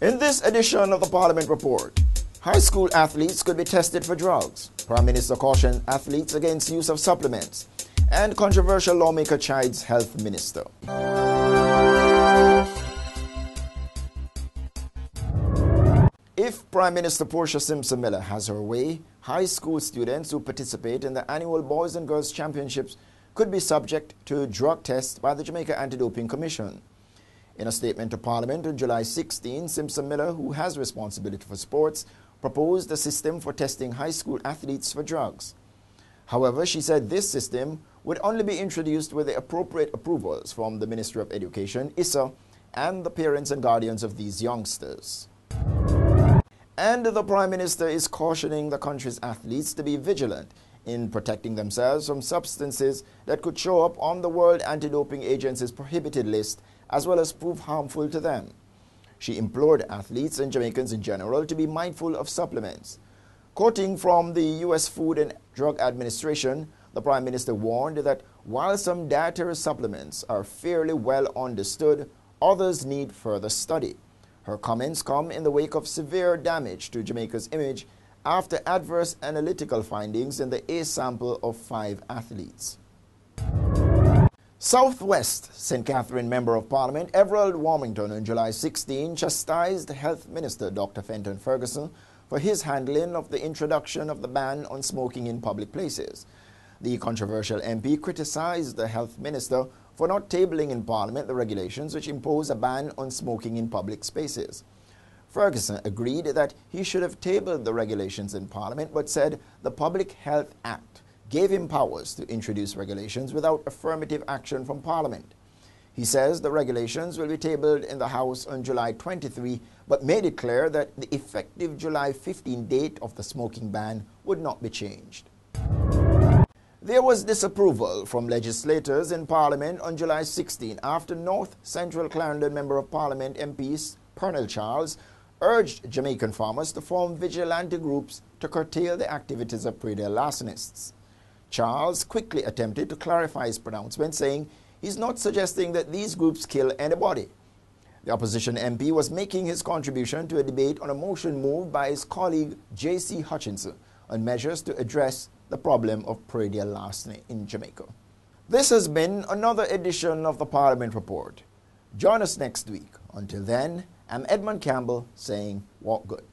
In this edition of the Parliament Report, high school athletes could be tested for drugs. Prime Minister cautioned athletes against use of supplements. And controversial lawmaker chides health minister. If Prime Minister Portia Simpson Miller has her way, high school students who participate in the annual Boys and Girls Championships could be subject to drug tests by the Jamaica Anti-Doping Commission. In a statement to Parliament on July 16, Simpson Miller, who has responsibility for sports, proposed a system for testing high school athletes for drugs. However, she said this system would only be introduced with the appropriate approvals from the Ministry of Education, ISA, and the parents and guardians of these youngsters. And the Prime Minister is cautioning the country's athletes to be vigilant in protecting themselves from substances that could show up on the World Anti-Doping Agency's prohibited list as well as prove harmful to them. She implored athletes and Jamaicans in general to be mindful of supplements. Quoting from the U.S. Food and Drug Administration, the Prime Minister warned that while some dietary supplements are fairly well understood, others need further study. Her comments come in the wake of severe damage to Jamaica's image after adverse analytical findings in the A sample of 5 athletes. Southwest St. Catherine Member of Parliament Everald Warmington on July 16 chastised Health Minister Dr. Fenton Ferguson for his handling of the introduction of the ban on smoking in public places. The controversial MP criticized the Health Minister for not tabling in Parliament the regulations which impose a ban on smoking in public spaces. Ferguson agreed that he should have tabled the regulations in Parliament, but said the Public Health Act gave him powers to introduce regulations without affirmative action from Parliament. He says the regulations will be tabled in the House on July 23, but made it clear that the effective July 15 date of the smoking ban would not be changed. There was disapproval from legislators in Parliament on July 16 after North Central Clarendon Member of Parliament MP Pernell Charles urged Jamaican farmers to form vigilante groups to curtail the activities of prairie larcenists. Charles quickly attempted to clarify his pronouncement, saying he's not suggesting that these groups kill anybody. The opposition MP was making his contribution to a debate on a motion moved by his colleague J.C. Hutchinson on measures to address the problem of prairie larceny in Jamaica. This has been another edition of the Parliament Report. Join us next week. Until then, I'm Edmund Campbell saying walk good.